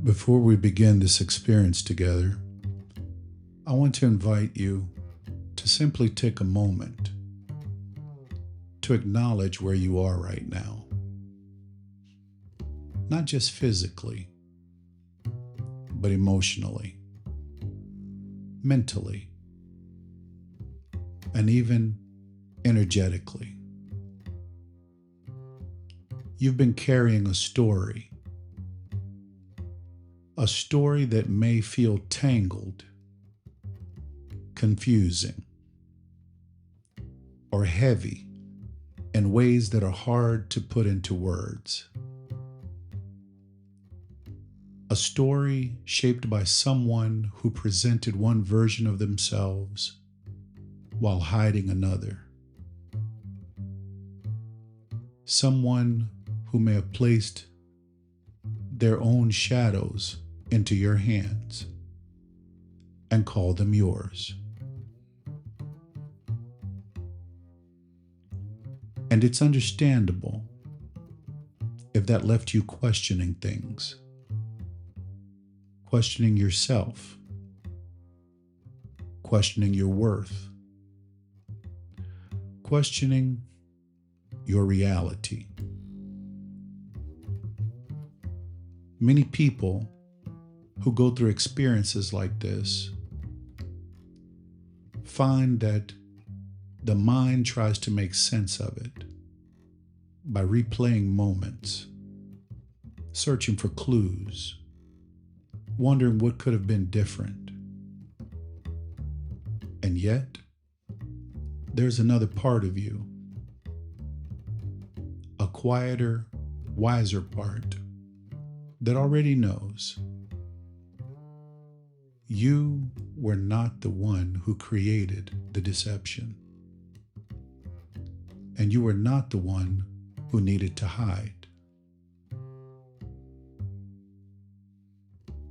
Before we begin this experience together, I want to invite you to simply take a moment to acknowledge where you are right now. Not just physically, but emotionally, mentally, and even energetically. You've been carrying a story that may feel tangled, confusing, or heavy in ways that are hard to put into words. A story shaped by someone who presented one version of themselves while hiding another. Someone who may have placed their own shadows into your hands and call them yours. And it's understandable if that left you questioning things, questioning yourself, questioning your worth, questioning your reality. Many people who go through experiences like this find that the mind tries to make sense of it by replaying moments, searching for clues, wondering what could have been different. And yet, there's another part of you, a quieter, wiser part that already knows you were not the one who created the deception, and you were not the one who needed to hide.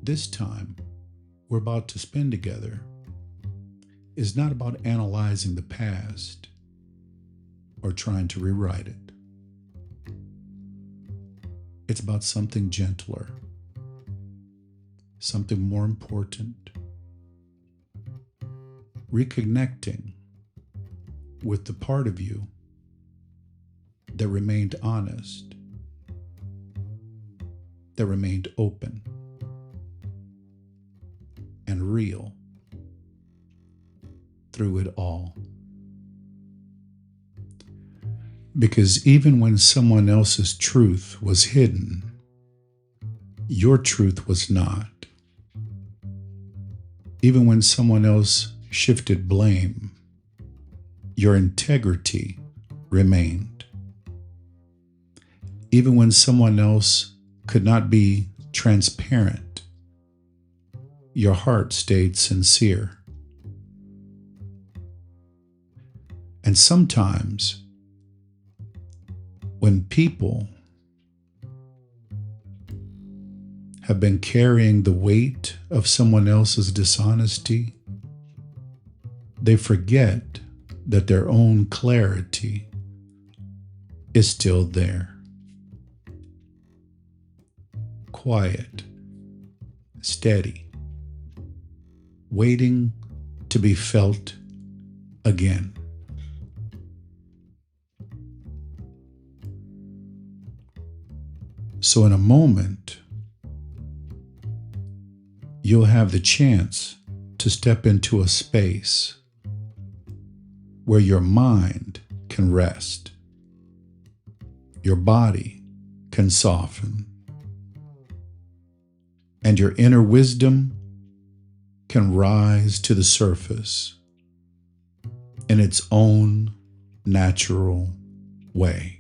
This time we're about to spend together is not about analyzing the past or trying to rewrite it. It's about something gentler, something more important. Reconnecting with the part of you that remained honest, that remained open and real through it all. Because even when someone else's truth was hidden, your truth was not. Even when someone else shifted blame, your integrity remained. Even when someone else could not be transparent, your heart stayed sincere. And sometimes, when people have been carrying the weight of someone else's dishonesty, they forget that their own clarity is still there. Quiet, steady, waiting to be felt again. So in a moment, you'll have the chance to step into a space where your mind can rest, your body can soften, and your inner wisdom can rise to the surface in its own natural way.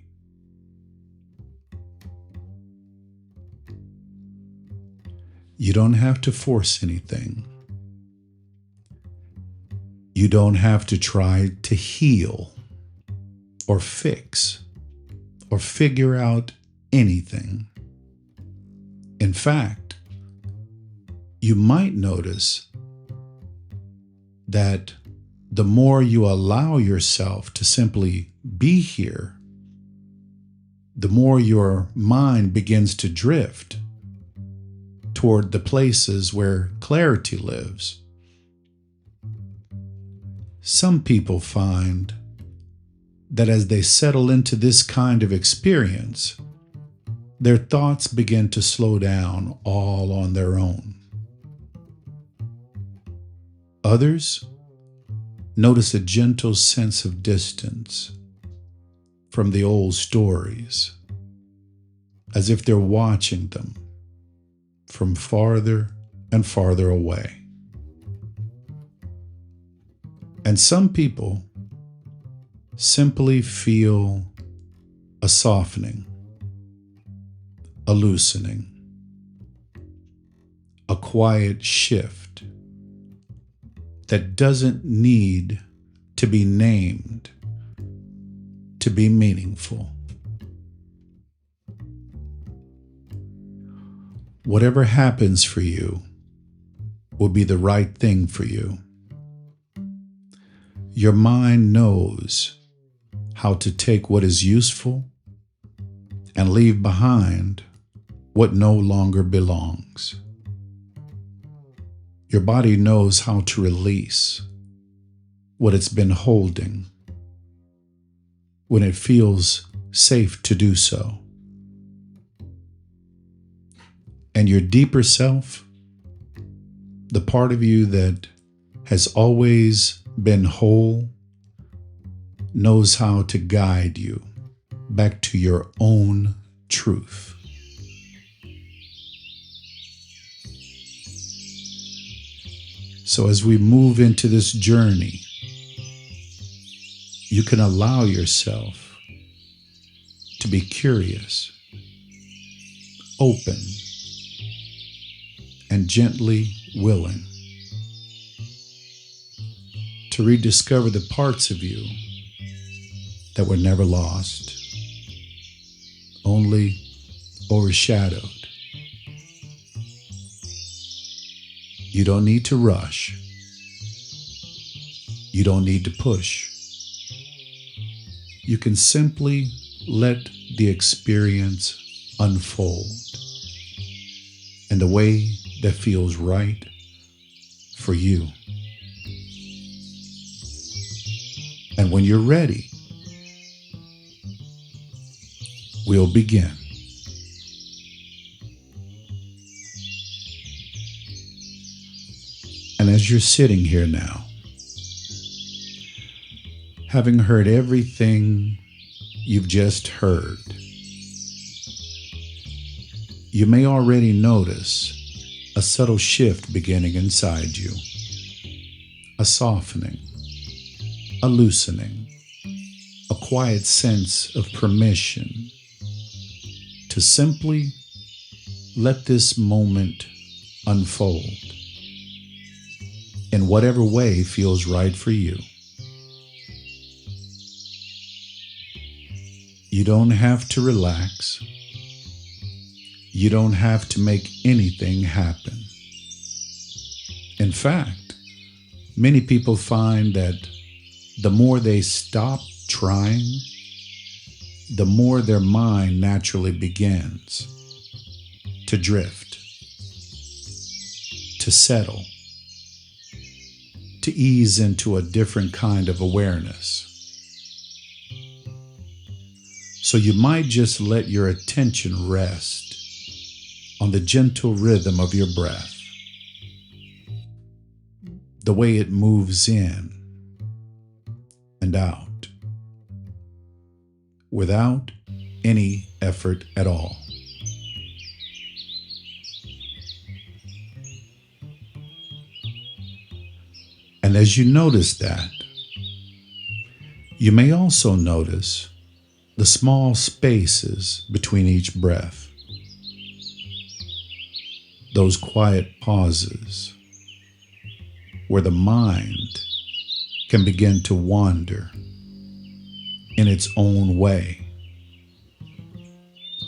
You don't have to force anything. You don't have to try to heal or fix or figure out anything. In fact, you might notice that the more you allow yourself to simply be here, the more your mind begins to drift toward the places where clarity lives. Some people find that as they settle into this kind of experience, their thoughts begin to slow down all on their own. Others notice a gentle sense of distance from the old stories, as if they're watching them from farther and farther away. And some people simply feel a softening, a loosening, a quiet shift that doesn't need to be named to be meaningful. Whatever happens for you will be the right thing for you. Your mind knows how to take what is useful and leave behind what no longer belongs. Your body knows how to release what it's been holding when it feels safe to do so. And your deeper self, the part of you that has always been whole, knows how to guide you back to your own truth. So as we move into this journey, you can allow yourself to be curious, open, and gently willing to rediscover the parts of you that were never lost, only overshadowed. You don't need to rush. You don't need to push. You can simply let the experience unfold in the way that feels right for you. And when you're ready, we'll begin. And as you're sitting here now, having heard everything you've just heard, you may already notice a subtle shift beginning inside you, a softening, a loosening, a quiet sense of permission to simply let this moment unfold in whatever way feels right for you. You don't have to relax. You don't have to make anything happen. In fact, many people find that the more they stop trying, the more their mind naturally begins to drift, to settle, to ease into a different kind of awareness. So you might just let your attention rest on the gentle rhythm of your breath, the way it moves in and out, without any effort at all. And as you notice that, you may also notice the small spaces between each breath, those quiet pauses where the mind can begin to wander in its own way,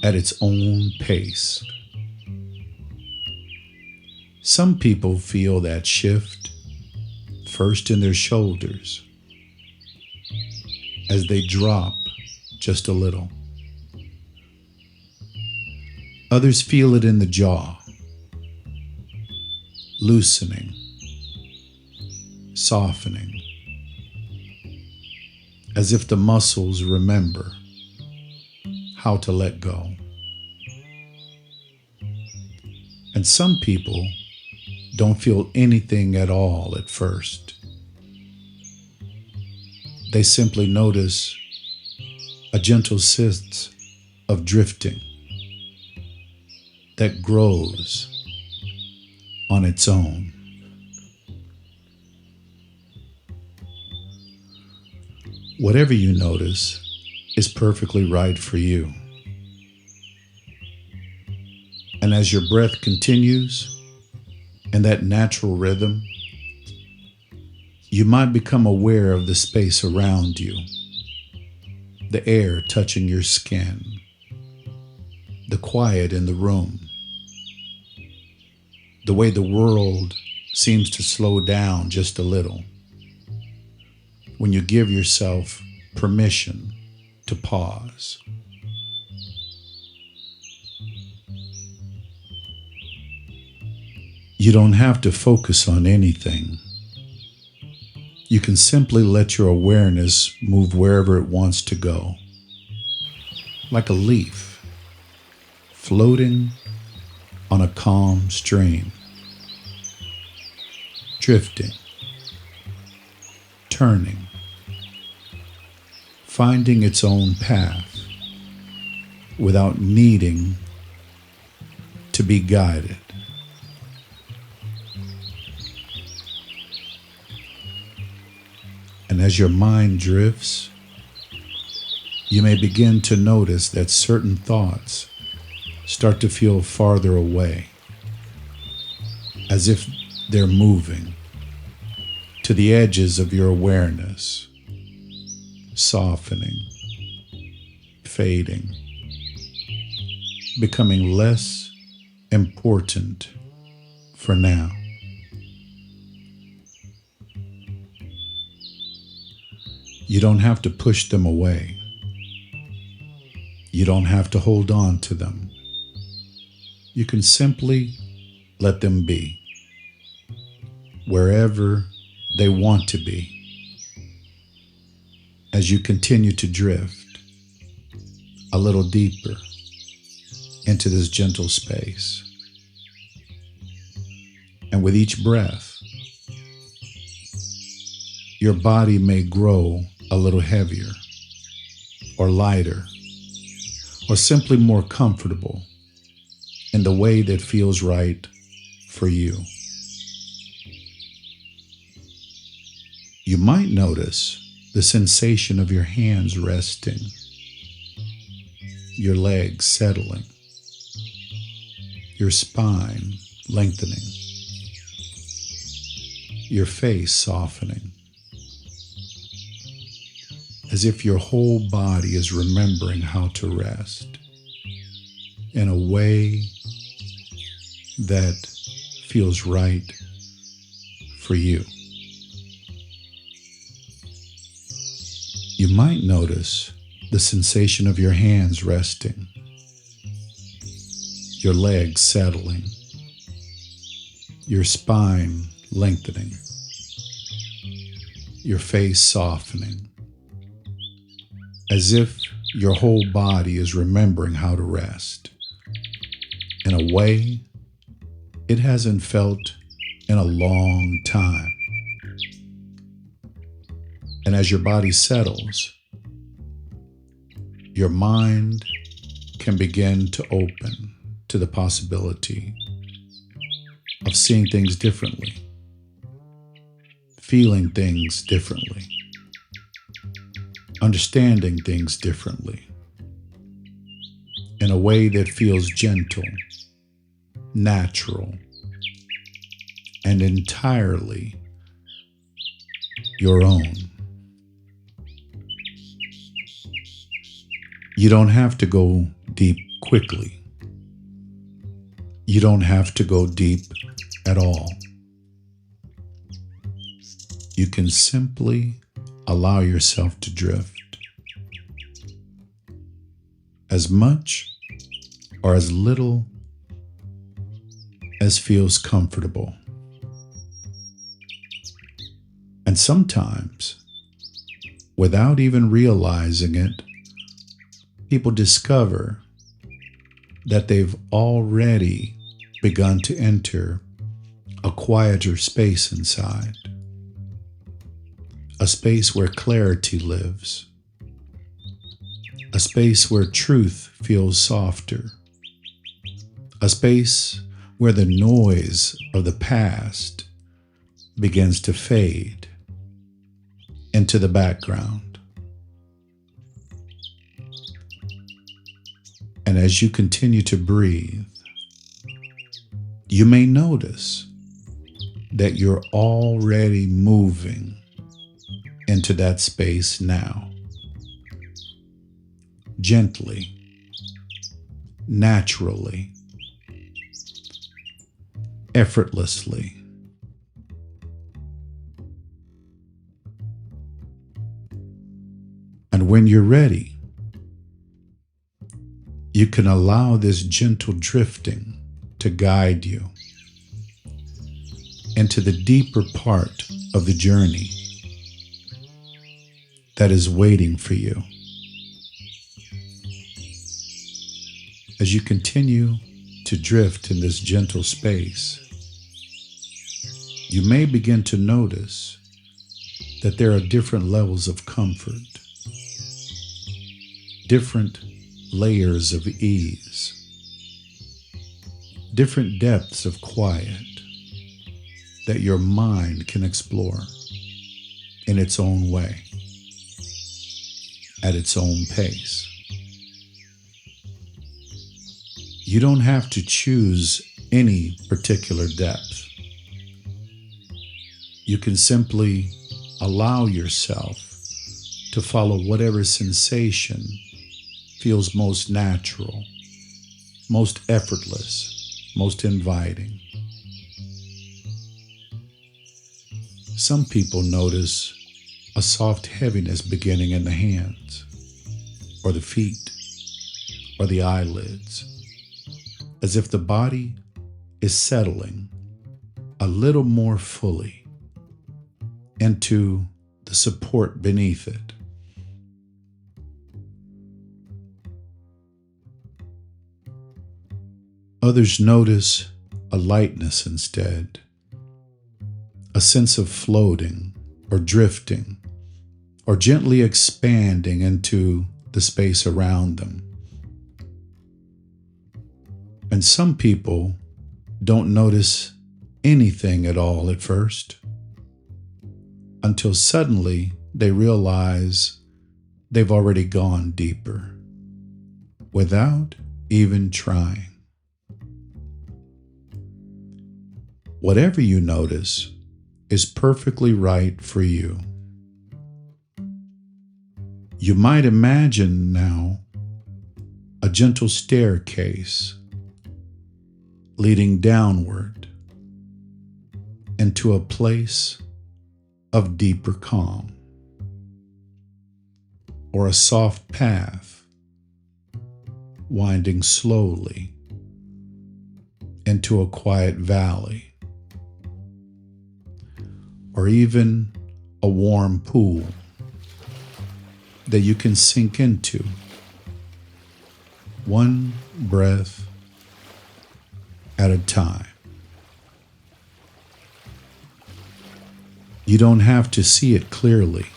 at its own pace. Some people feel that shift first in their shoulders as they drop just a little. Others feel it in the jaw loosening, softening, as if the muscles remember how to let go. And some people don't feel anything at all at first. They simply notice a gentle sense of drifting that grows on its own. Whatever you notice is perfectly right for you. And as your breath continues in that natural rhythm, you might become aware of the space around you, the air touching your skin, the quiet in the room, the way the world seems to slow down just a little when you give yourself permission to pause. You don't have to focus on anything. You can simply let your awareness move wherever it wants to go, like a leaf floating on a calm stream, drifting, turning, finding its own path without needing to be guided. And as your mind drifts, you may begin to notice that certain thoughts start to feel farther away, as if they're moving to the edges of your awareness, softening, fading, becoming less important for now. You don't have to push them away. You don't have to hold on to them. You can simply let them be wherever they want to be as you continue to drift a little deeper into this gentle space. And with each breath, your body may grow a little heavier or lighter or simply more comfortable in the way that feels right for you. You might notice the sensation of your hands resting, your legs settling, your spine lengthening, your face softening, as if your whole body is remembering how to rest in a way that feels right for you. You might notice the sensation of your hands resting, your legs settling, your spine lengthening, your face softening, as if your whole body is remembering how to rest in a way it hasn't felt in a long time. And as your body settles, your mind can begin to open to the possibility of seeing things differently, feeling things differently, understanding things differently, in a way that feels gentle, natural, and entirely your own. You don't have to go deep quickly. You don't have to go deep at all. You can simply allow yourself to drift as much or as little as feels comfortable And sometimes, without even realizing it, people discover that they've already begun to enter a quieter space inside, a space where clarity lives, a space where truth feels softer, a space where the noise of the past begins to fade into the background. And as you continue to breathe, you may notice that you're already moving into that space now. Gently, naturally, effortlessly. And when you're ready, you can allow this gentle drifting to guide you into the deeper part of the journey that is waiting for you. As you continue to drift in this gentle space, you may begin to notice that there are different levels of comfort, different layers of ease, different depths of quiet that your mind can explore in its own way, at its own pace. You don't have to choose any particular depth. You can simply allow yourself to follow whatever sensation feels most natural, most effortless, most inviting. Some people notice a soft heaviness beginning in the hands, or the feet, or the eyelids, as if the body is settling a little more fully into the support beneath it. Others notice a lightness instead, a sense of floating or drifting or gently expanding into the space around them. And some people don't notice anything at all at first, until suddenly they realize they've already gone deeper without even trying. Whatever you notice is perfectly right for you. You might imagine now a gentle staircase leading downward into a place of deeper calm, or a soft path winding slowly into a quiet valley, or even a warm pool that you can sink into, one breath at a time. You don't have to see it clearly.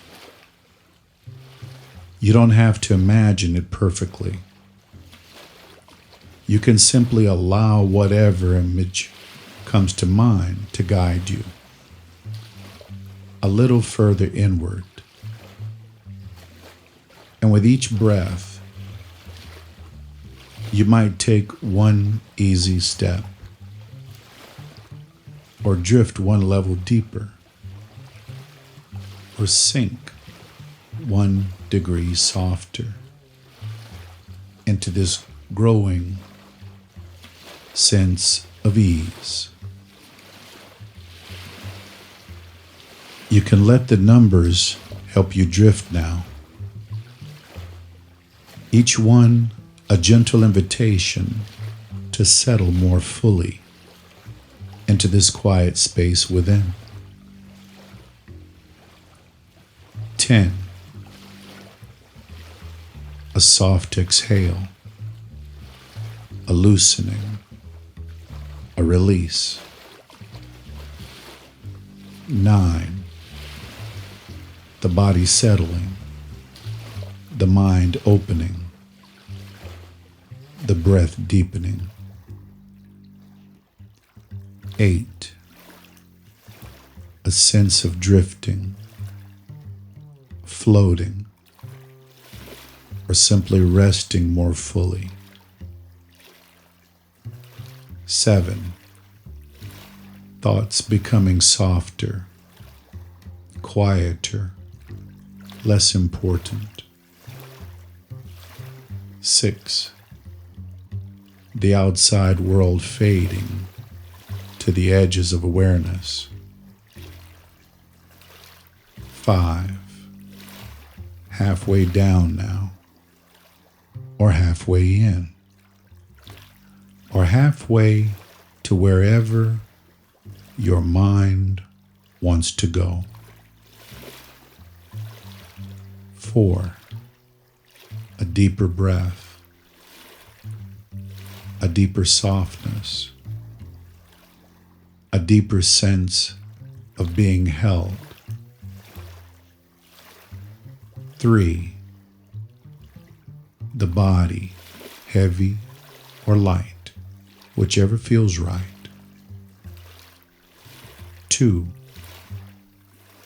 You don't have to imagine it perfectly. You can simply allow whatever image comes to mind to guide you a little further inward. And with each breath, you might take one easy step, or drift one level deeper, or sink 1 degree softer into this growing sense of ease. You can let the numbers help you drift now, each one a gentle invitation to settle more fully into this quiet space within. 10. A soft exhale, a loosening, a release. 9. The body settling, the mind opening, the breath deepening. 8. A sense of drifting, floating, or simply resting more fully. 7. Thoughts becoming softer, quieter, less important. 6. The outside world fading to the edges of awareness. 5. Halfway down now, or halfway in, or halfway to wherever your mind wants to go. 4. A deeper breath, a deeper softness, a deeper sense of being held. 3. The body, heavy or light, whichever feels right. 2.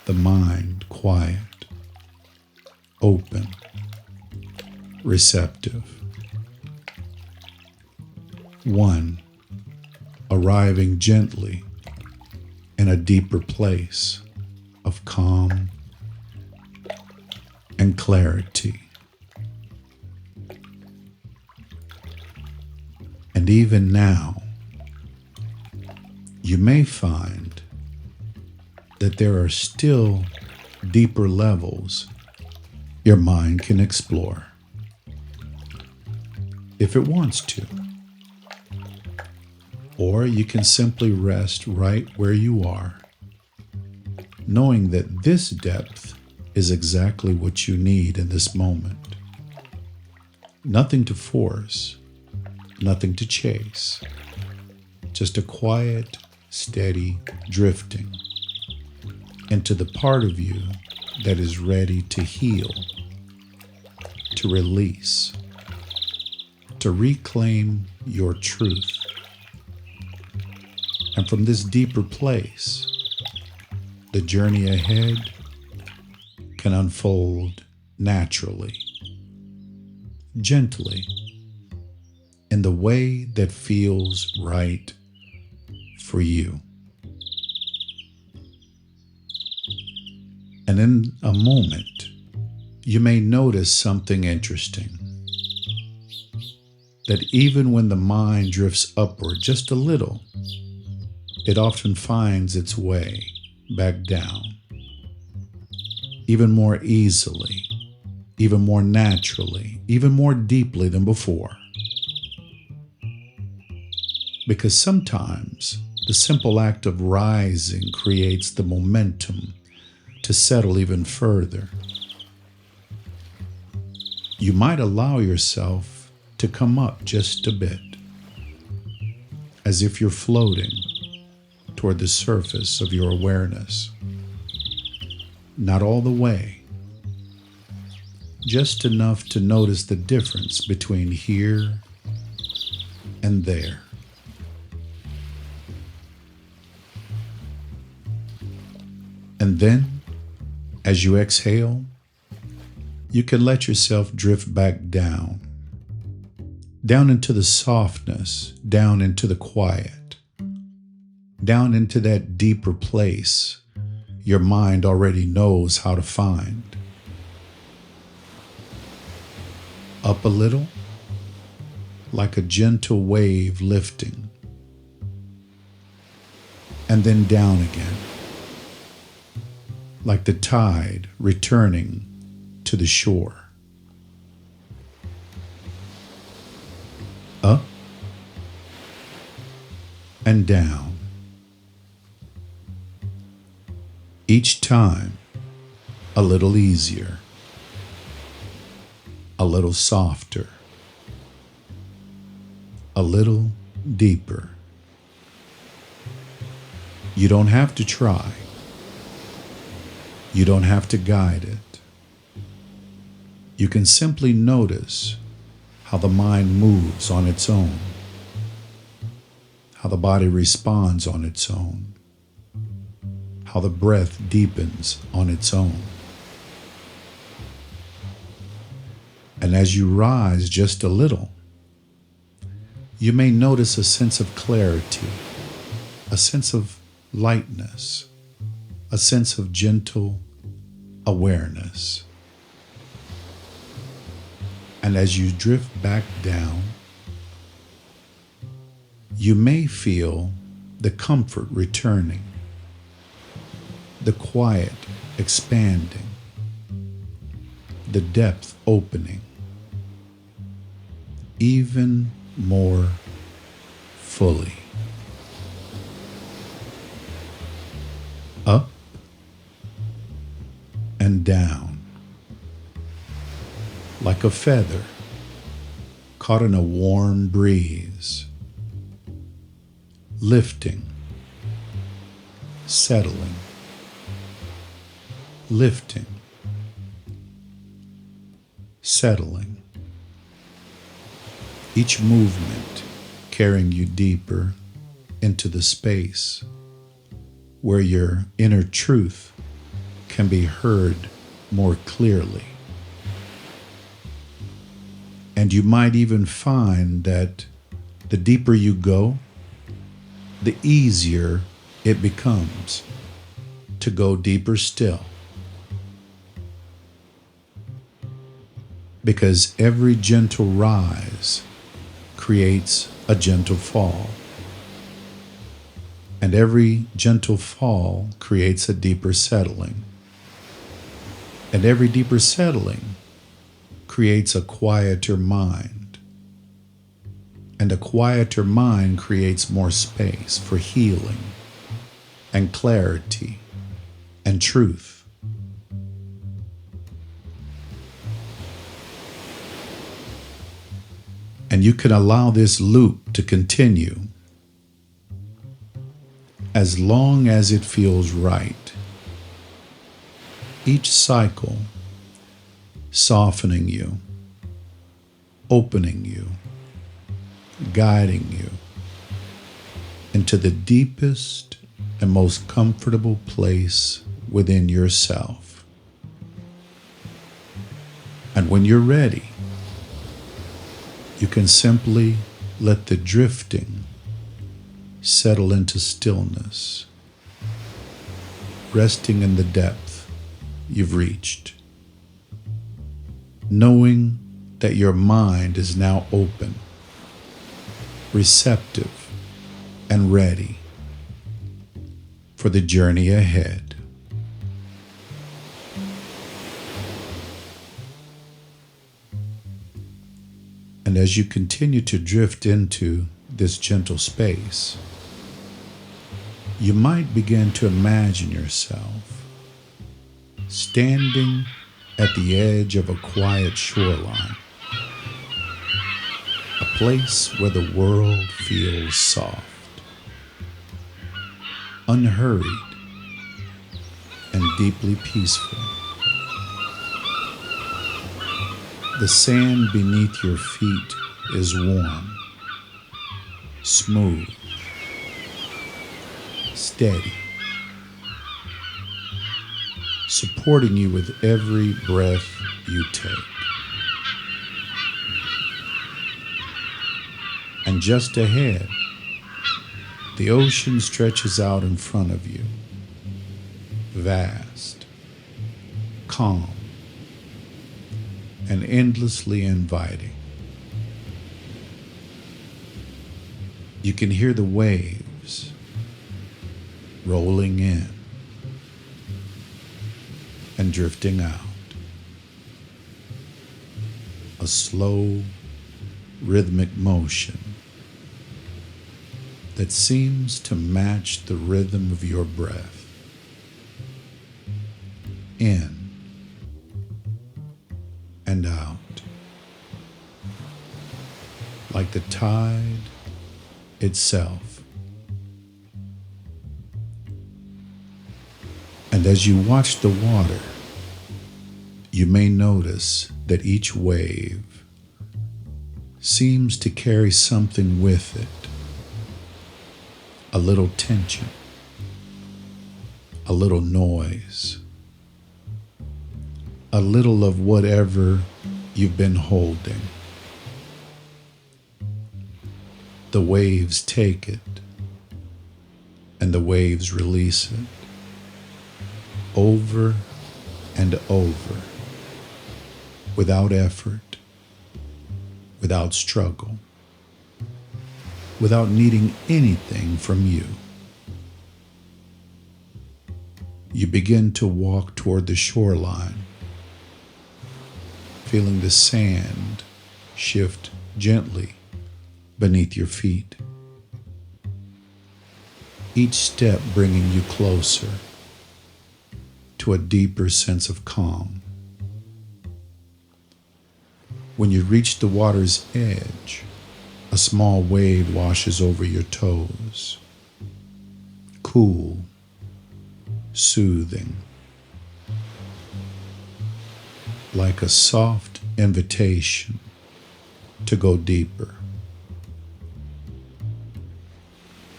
The mind, quiet, open, receptive. 1. Arriving gently in a deeper place of calm and clarity. And even now, you may find that there are still deeper levels your mind can explore, if it wants to. Or you can simply rest right where you are, knowing that this depth is exactly what you need in this moment. Nothing to force, nothing to chase, just a quiet, steady drifting into the part of you that is ready to heal, to release, to reclaim your truth. And from this deeper place, the journey ahead can unfold naturally, gently, in the way that feels right for you. And in a moment, you may notice something interesting. That even when the mind drifts upward just a little, it often finds its way back down, even more easily, even more naturally, even more deeply than before. Because sometimes the simple act of rising creates the momentum to settle even further. You might allow yourself to come up just a bit, as if you're floating toward the surface of your awareness. Not all the way, just enough to notice the difference between here and there. And then, as you exhale, you can let yourself drift back down into the softness, down into the quiet, down into that deeper place your mind already knows how to find. Up a little, like a gentle wave lifting, and then down again, like the tide returning to the shore. Up and down. Each time a little easier, a little softer, a little deeper. You don't have to try. You don't have to guide it. You can simply notice how the mind moves on its own, how the body responds on its own, how the breath deepens on its own. And as you rise just a little, you may notice a sense of clarity, a sense of lightness, a sense of gentle awareness. And as you drift back down, you may feel the comfort returning, the quiet expanding, the depth opening, even more fully. Up and down, like a feather caught in a warm breeze, lifting, settling, lifting, settling. Each movement carrying you deeper into the space where your inner truth can be heard more clearly. And you might even find that the deeper you go, the easier it becomes to go deeper still. Because every gentle rise creates a gentle fall. And every gentle fall creates a deeper settling. And every deeper settling creates a quieter mind. And a quieter mind creates more space for healing and clarity and truth. And you can allow this loop to continue as long as it feels right. Each cycle softening you, opening you, guiding you into the deepest and most comfortable place within yourself. And when you're ready, you can simply let the drifting settle into stillness, resting in the depth you've reached, knowing that your mind is now open, receptive, and ready for the journey ahead. And as you continue to drift into this gentle space, you might begin to imagine yourself standing at the edge of a quiet shoreline, a place where the world feels soft, unhurried, and deeply peaceful. The sand beneath your feet is warm, smooth, steady, supporting you with every breath you take. And just ahead, the ocean stretches out in front of you, vast, calm, and endlessly inviting. You can hear the waves rolling in and drifting out. A slow, rhythmic motion that seems to match the rhythm of your breath. In like the tide itself. And as you watch the water, you may notice that each wave seems to carry something with it. A little tension, a little noise, a little of whatever you've been holding. The waves take it, and the waves release it over and over, without effort, without struggle, without needing anything from you. You begin to walk toward the shoreline, feeling the sand shift gently beneath your feet, each step bringing you closer to a deeper sense of calm. When you reach the water's edge, a small wave washes over your toes, cool, soothing, like a soft invitation to go deeper.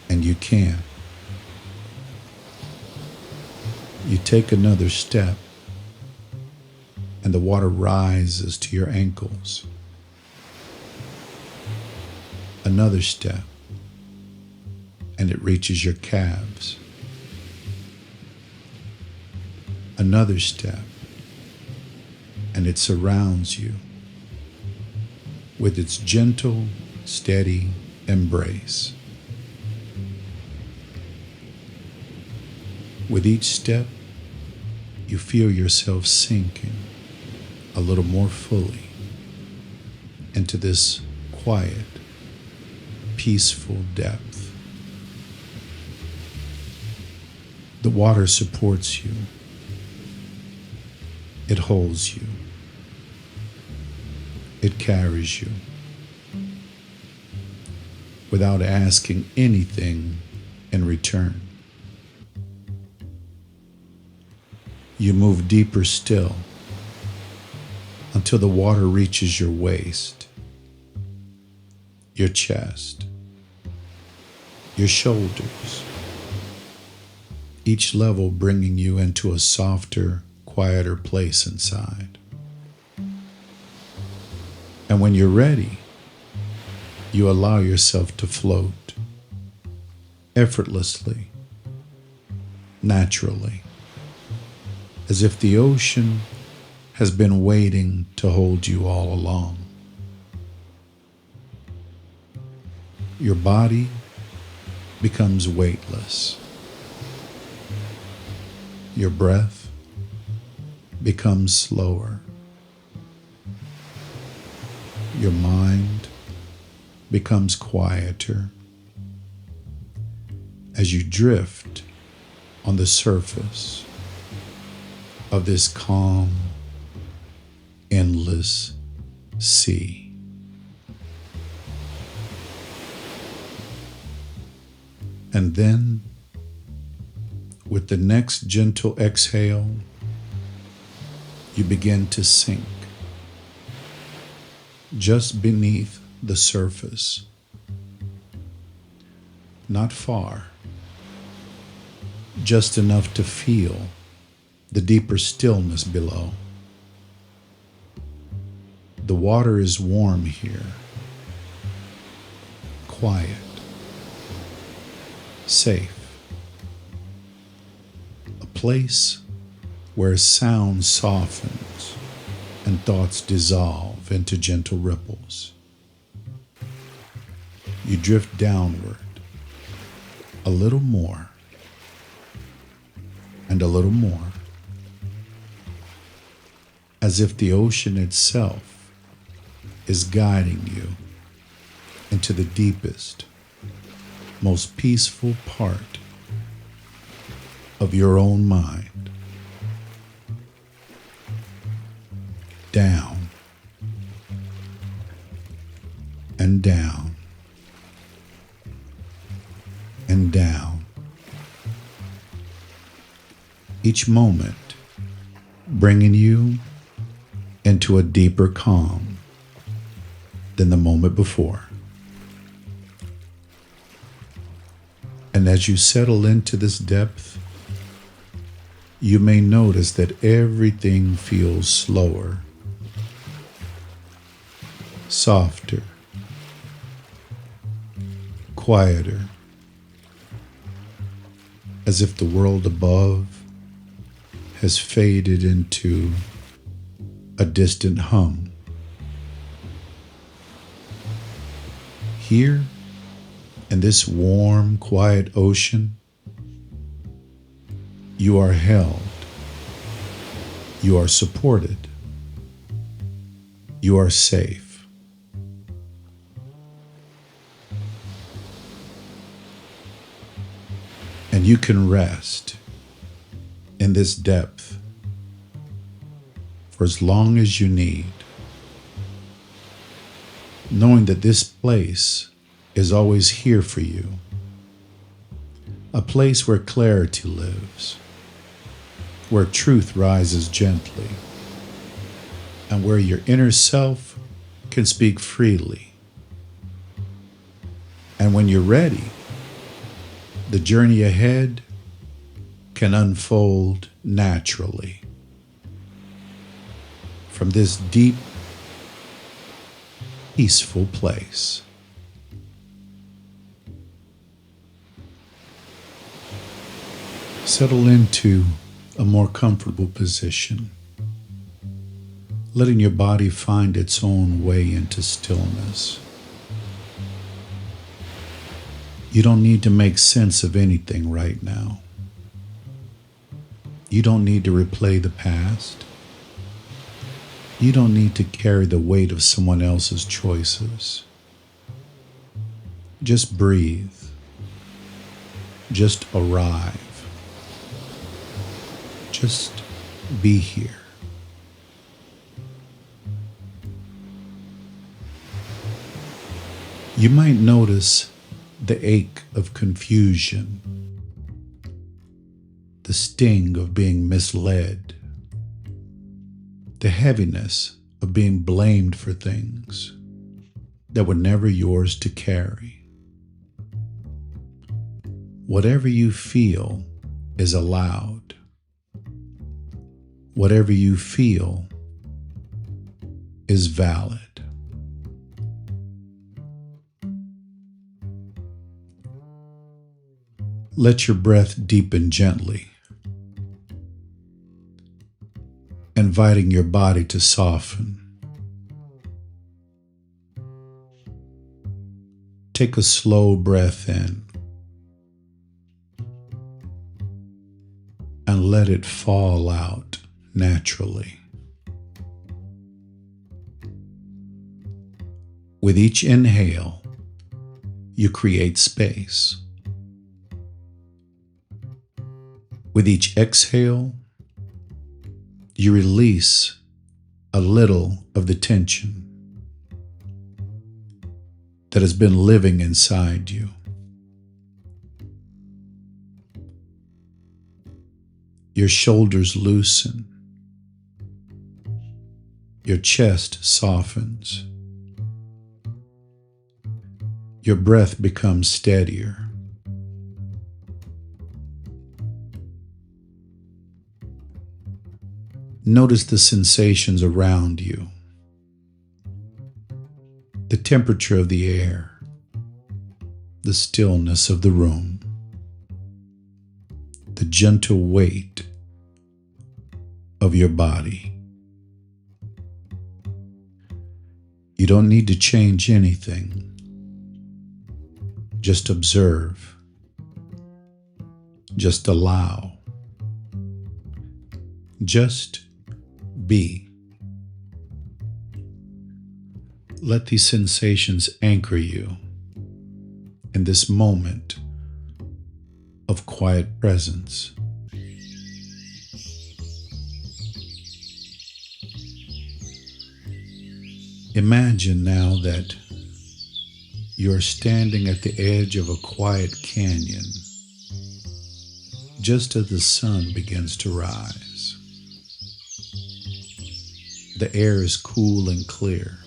And you can. You take another step, and the water rises to your ankles. Another step, and it reaches your calves. Another step, and it surrounds you with its gentle, steady embrace. With each step, you feel yourself sinking a little more fully into this quiet, peaceful depth. The water supports you. It holds you. It carries you without asking anything in return. You move deeper still until the water reaches your waist, your chest, your shoulders, each level bringing you into a softer, quieter place inside. And when you're ready, you allow yourself to float effortlessly, naturally, as if the ocean has been waiting to hold you all along. Your body becomes weightless. Your breath becomes slower. Your mind becomes quieter as you drift on the surface of this calm, endless sea. And then, with the next gentle exhale, you begin to sink just beneath the surface, not far, just enough to feel the deeper stillness below. The water is warm here, quiet, safe, a place where sound softens and thoughts dissolve into gentle ripples. You drift downward a little more and a little more, as if the ocean itself is guiding you into the deepest, most peaceful part of your own mind. Down and down and down. Each moment bringing you into a deeper calm than the moment before. And as you settle into this depth, you may notice that everything feels slower, softer, quieter, as if the world above has faded into a distant hum. Here, in this warm, quiet ocean, you are held, you are supported, you are safe. And you can rest in this depth for as long as you need, knowing that this place is always here for you, a place where clarity lives, where truth rises gently, and where your inner self can speak freely. And when you're ready, the journey ahead can unfold naturally from this deep, peaceful place. Settle into a more comfortable position, letting your body find its own way into stillness. You don't need to make sense of anything right now. You don't need to replay the past. You don't need to carry the weight of someone else's choices. Just breathe. Just arrive. Just be here. You might notice the ache of confusion, the sting of being misled, the heaviness of being blamed for things that were never yours to carry. Whatever you feel is allowed. Whatever you feel is valid. Let your breath deepen gently, inviting your body to soften. Take a slow breath in and let it fall out naturally. With each inhale, you create space. With each exhale, you release a little of the tension that has been living inside you. Your shoulders loosen. Your chest softens. Your breath becomes steadier. Notice the sensations around you, the temperature of the air, the stillness of the room, the gentle weight of your body. You don't need to change anything. Just observe. Just allow. Just be. Let these sensations anchor you in this moment of quiet presence. Imagine now that You're standing at the edge of a quiet canyon just as the sun begins to rise. The air is cool and clear,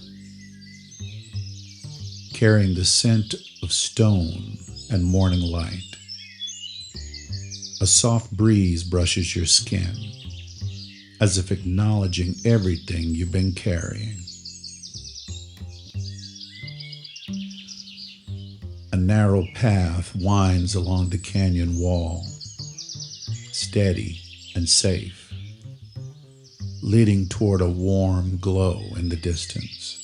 carrying the scent of stone and morning light. A soft breeze brushes your skin, as if acknowledging everything you've been carrying. A narrow path winds along the canyon wall, steady and safe, leading toward a warm glow in the distance.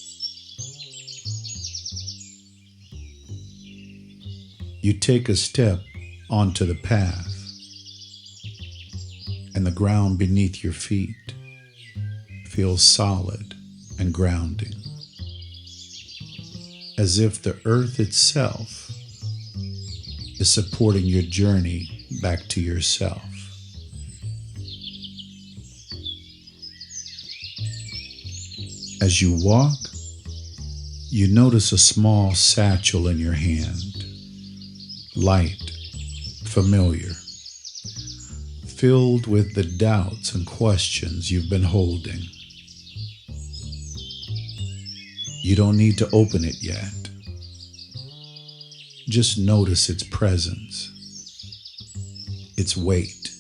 You take a step onto the path, and the ground beneath your feet feels solid and grounding, as if the earth itself is supporting your journey back to yourself. As you walk, you notice a small satchel in your hand, light, familiar, filled with the doubts and questions you've been holding. You don't need to open it yet. Just notice its presence, its weight,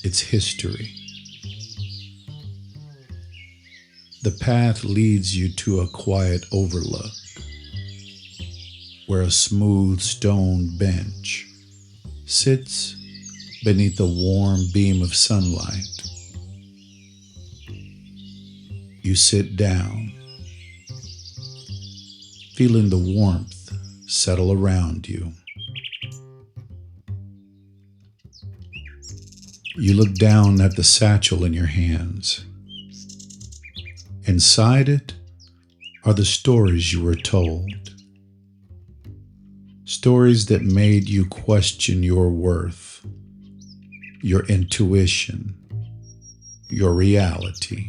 its history. The path leads you to a quiet overlook where a smooth stone bench sits beneath a warm beam of sunlight. You sit down, feeling the warmth settle around you. You look down at the satchel in your hands. Inside it are the stories you were told. Stories that made you question your worth, your intuition, your reality.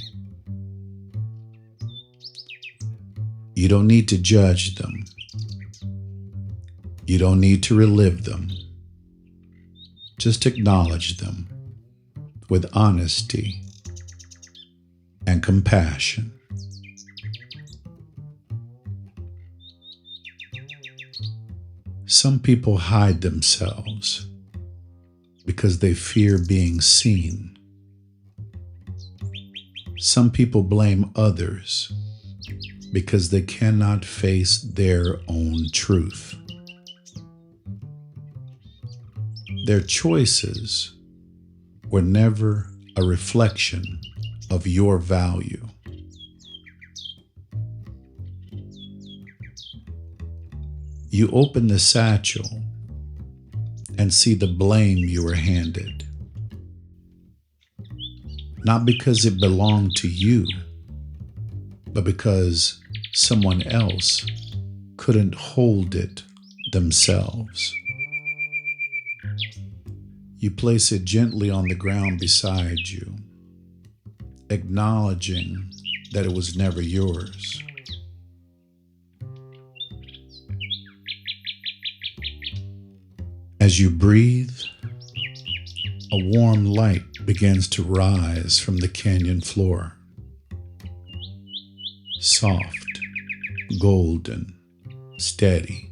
You don't need to judge them. You don't need to relive them. Just acknowledge them with honesty and compassion. Some people hide themselves because they fear being seen. Some people blame others because they cannot face their own truth. Their choices were never a reflection of your value. You open the satchel and see the blame you were handed. Not because it belonged to you, but because someone else couldn't hold it themselves. You place it gently on the ground beside you, acknowledging that it was never yours. As you breathe, a warm light begins to rise from the canyon floor. Soft, golden, steady.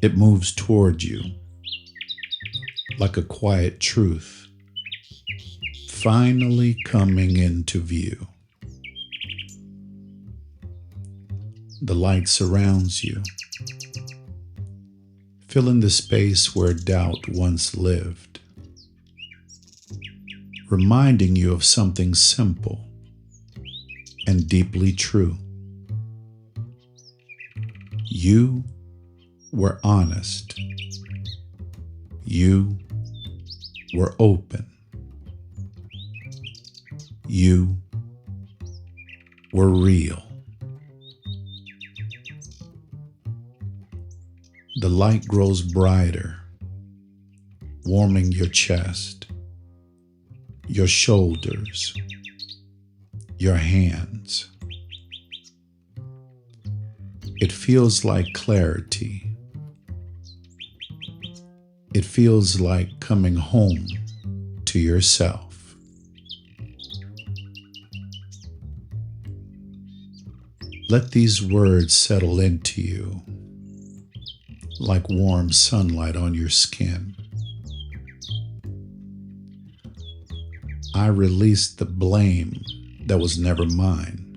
It moves toward you like a quiet truth, finally coming into view. The light surrounds you, filling the space where doubt once lived, reminding you of something simple and deeply true. You were honest. You were open. You were real. The light grows brighter, warming your chest, your shoulders, your hands. It feels like clarity. It feels like coming home to yourself. Let these words settle into you like warm sunlight on your skin. I released the blame that was never mine.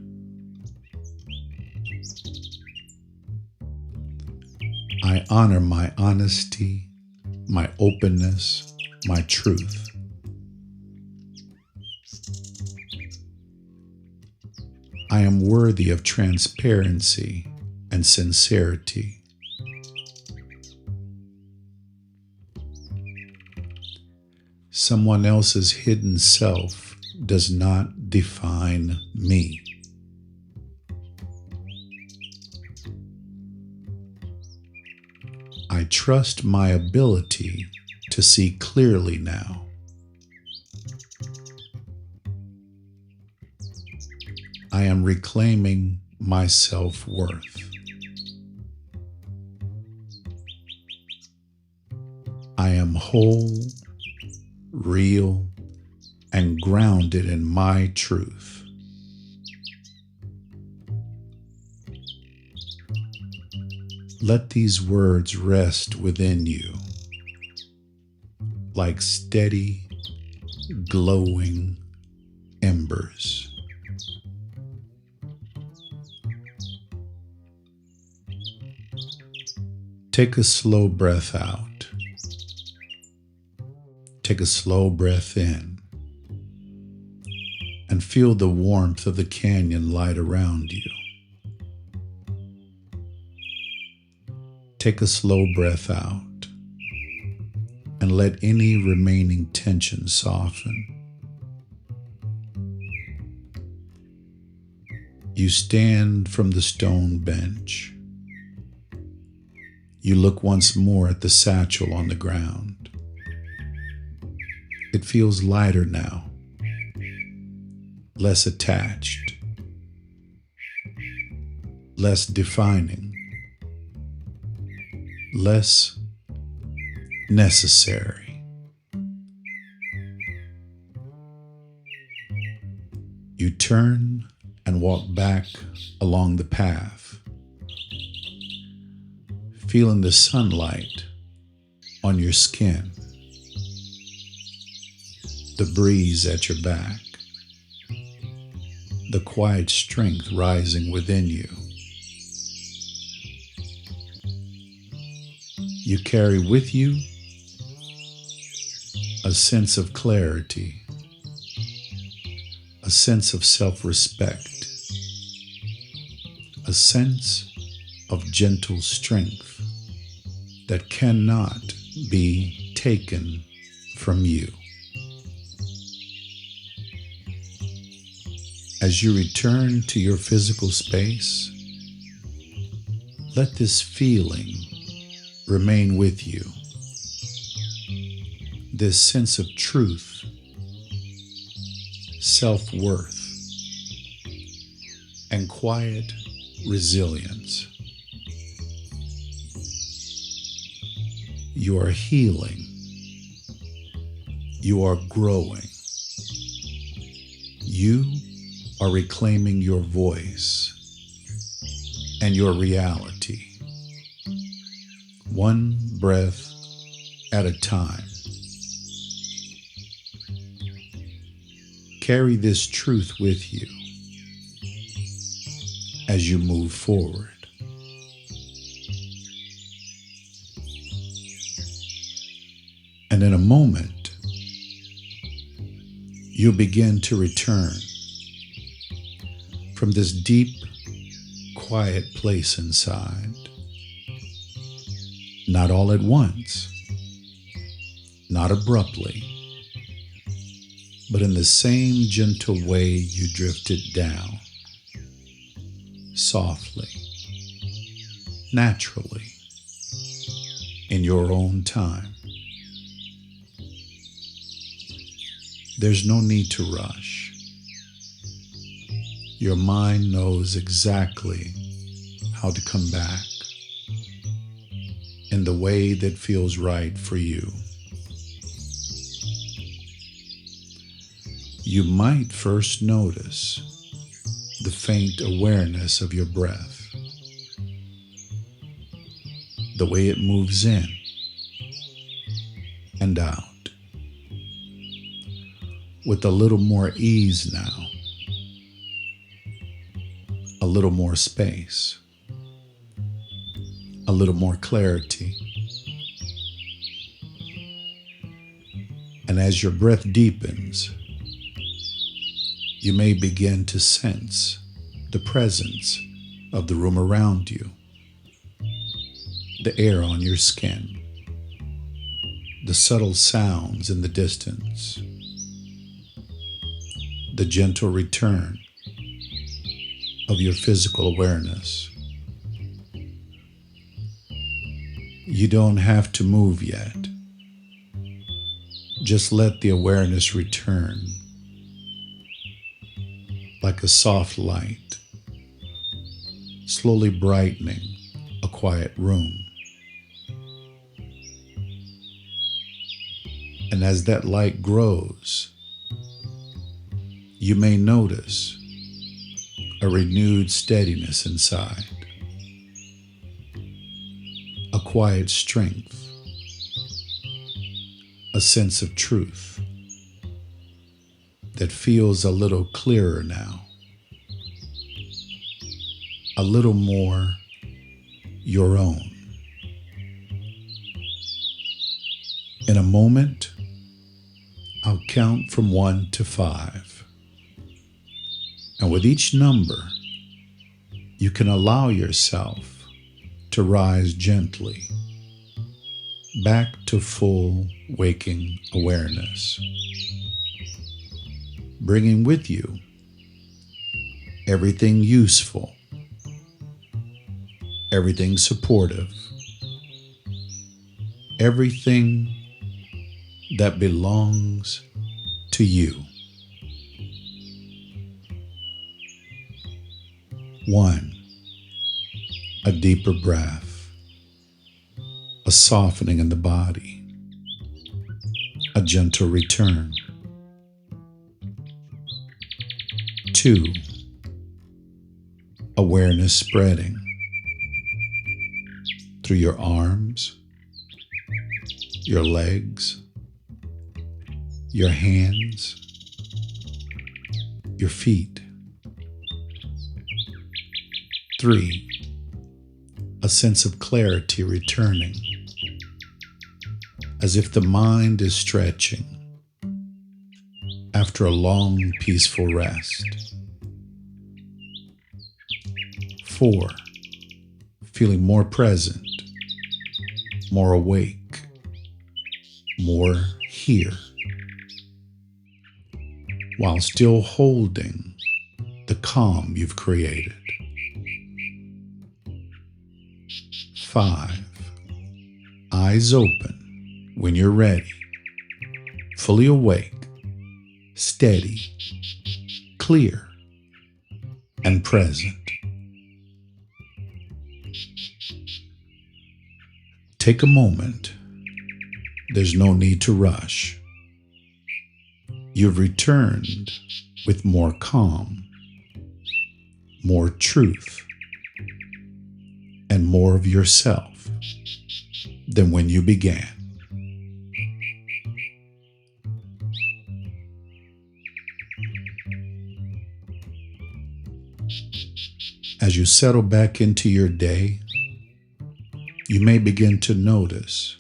I honor my honesty, my openness, my truth. I am worthy of transparency and sincerity. Someone else's hidden self does not define me. I trust my ability to see clearly now. I am reclaiming my self-worth. I am whole, real, and grounded in my truth. Let these words rest within you like steady, glowing embers. Take a slow breath out. Take a slow breath in and feel the warmth of the canyon light around you. Take a slow breath out and let any remaining tension soften. You stand from the stone bench. You look once more at the satchel on the ground. It feels lighter now, less attached, less defining, less necessary. You turn and walk back along the path, feeling the sunlight on your skin, the breeze at your back, the quiet strength rising within you. You carry with you a sense of clarity, a sense of self-respect, a sense of gentle strength that cannot be taken from you. As you return to your physical space, let this feeling remain with you. This sense of truth, self-worth, and quiet resilience. You are healing. You are growing. You are reclaiming your voice and your reality, one breath at a time. Carry this truth with you as you move forward. And in a moment, you'll begin to return from this deep, quiet place inside. Not all at once, not abruptly, but in the same gentle way you drifted down, softly, naturally, in your own time. There's no need to rush. Your mind knows exactly how to come back in the way that feels right for you. You might first notice the faint awareness of your breath, the way it moves in and out, with a little more ease now, a little more space, a little more clarity. And as your breath deepens, you may begin to sense the presence of the room around you, the air on your skin, the subtle sounds in the distance, the gentle return of your physical awareness. You don't have to move yet. Just let the awareness return like a soft light, slowly brightening a quiet room. And as that light grows, you may notice a renewed steadiness inside, a quiet strength, a sense of truth that feels a little clearer now, a little more your own. In a moment, I'll count from 1 to 5. And with each number, you can allow yourself to rise gently back to full waking awareness, bringing with you everything useful, everything supportive, everything that belongs to you. 1, a deeper breath, a softening in the body, a gentle return. 2, awareness spreading through your arms, your legs, your hands, your feet. 3, a sense of clarity returning, as if the mind is stretching after a long, peaceful rest. 4, feeling more present, more awake, more here, while still holding the calm you've created. 5, eyes open when you're ready, fully awake, steady, clear, and present. Take a moment. There's no need to rush. You've returned with more calm, more truth, and more of yourself than when you began. As you settle back into your day, you may begin to notice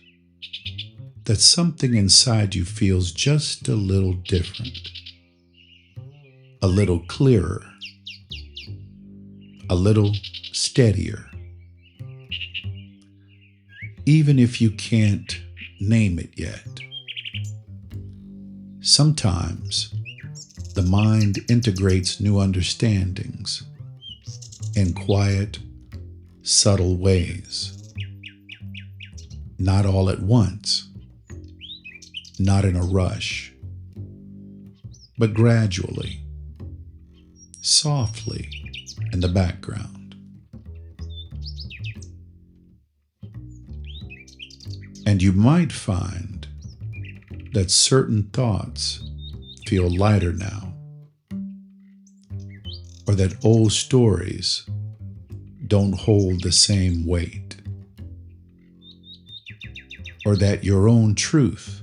that something inside you feels just a little different, a little clearer, a little steadier. Even if you can't name it yet. Sometimes the mind integrates new understandings in quiet, subtle ways. Not all at once, not in a rush, but gradually, softly in the background. And you might find that certain thoughts feel lighter now, or that old stories don't hold the same weight, or that your own truth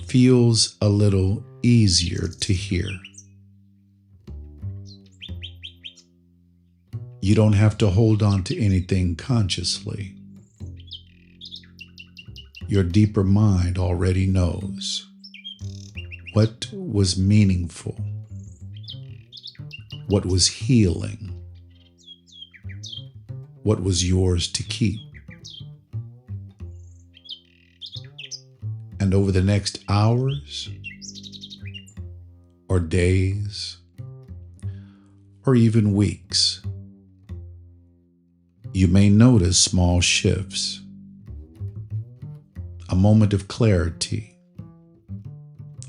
feels a little easier to hear. You don't have to hold on to anything consciously. Your deeper mind already knows what was meaningful, what was healing, what was yours to keep. And over the next hours, or days, or even weeks, you may notice small shifts, a moment of clarity,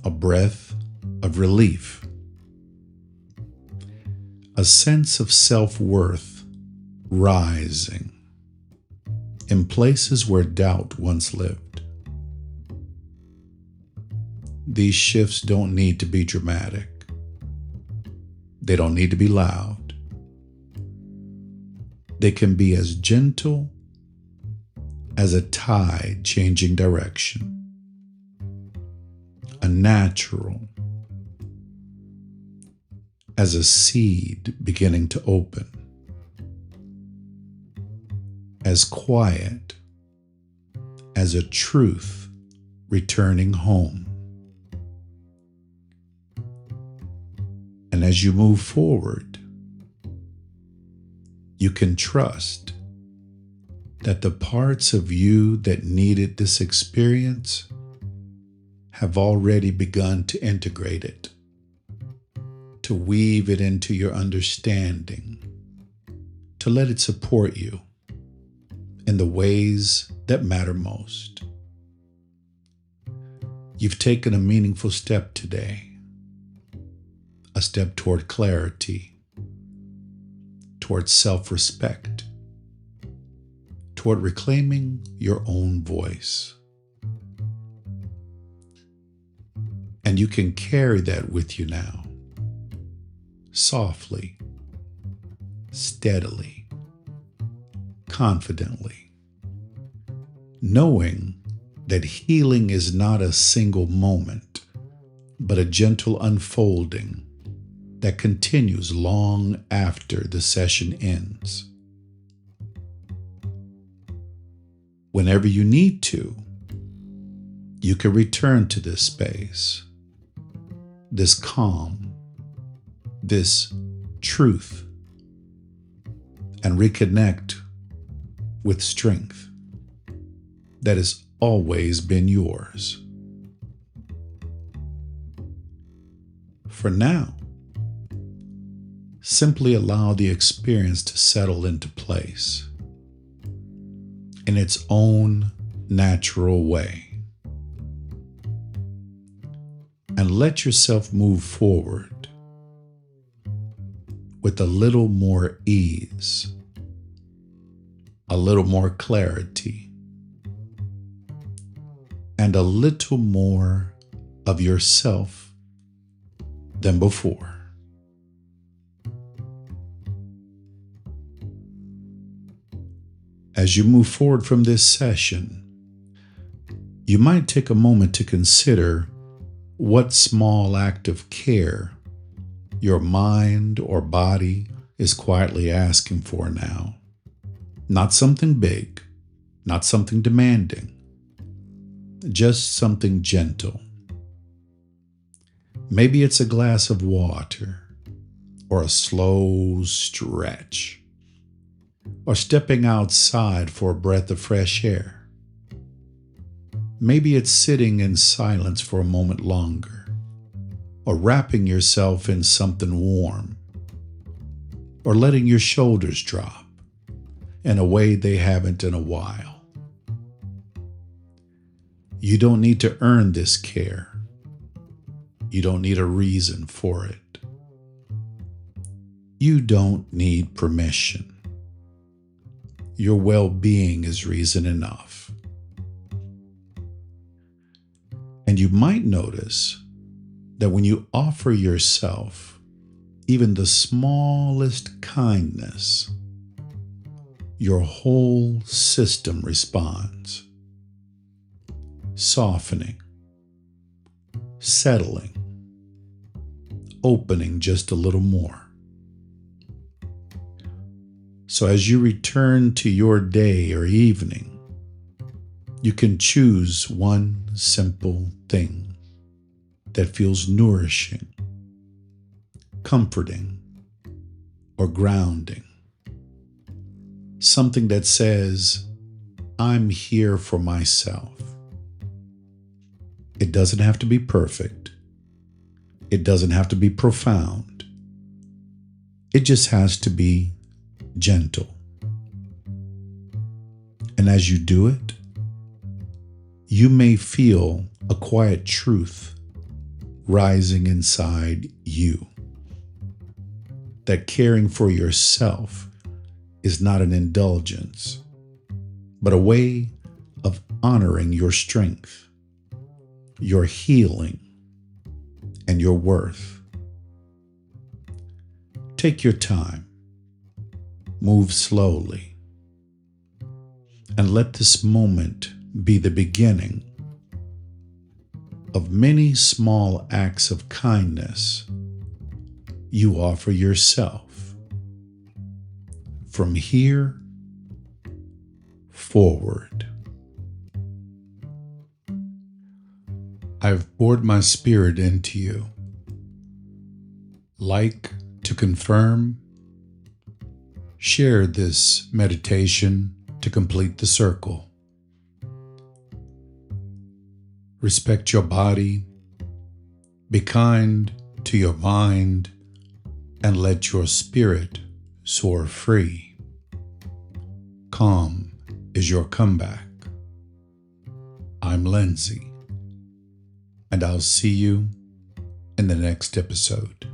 a breath of relief, a sense of self-worth rising in places where doubt once lived. These shifts don't need to be dramatic. They don't need to be loud. They can be as gentle as a tide changing direction, a natural as a seed beginning to open, as quiet as a truth returning home. And as you move forward, you can trust that the parts of you that needed this experience have already begun to integrate it, to weave it into your understanding, to let it support you in the ways that matter most. You've taken a meaningful step today, a step toward clarity, toward self-respect, toward reclaiming your own voice. And you can carry that with you now, softly, steadily, confidently, knowing that healing is not a single moment, but a gentle unfolding that continues long after the session ends. Whenever you need to, you can return to this space, this calm, this truth, and reconnect with strength that has always been yours. For now, simply allow the experience to settle into place in its own natural way. And let yourself move forward with a little more ease, a little more clarity, and a little more of yourself than before. As you move forward from this session, you might take a moment to consider what small act of care your mind or body is quietly asking for now. Not something big, not something demanding, just something gentle. Maybe it's a glass of water, or a slow stretch, or stepping outside for a breath of fresh air. Maybe it's sitting in silence for a moment longer, or wrapping yourself in something warm, or letting your shoulders drop in a way they haven't in a while. You don't need to earn this care. You don't need a reason for it. You don't need permission. Your well-being is reason enough. you might notice that when you offer yourself even the smallest kindness, your whole system responds, softening, settling, opening just a little more. So as you return to your day or evening, you can choose one simple thing that feels nourishing, comforting, or grounding. Something that says, I'm here for myself. It doesn't have to be perfect. It doesn't have to be profound. It just has to be gentle. And as you do it, you may feel a quiet truth rising inside you. That caring for yourself is not an indulgence, but a way of honoring your strength, your healing, and your worth. Take your time, move slowly, and let this moment be the beginning of many small acts of kindness you offer yourself from here forward. I've poured my spirit into you. Like to confirm, share this meditation to complete the circle. Respect your body, be kind to your mind, and let your spirit soar free. Calm is your comeback. I'm Lindsay, and I'll see you in the next episode.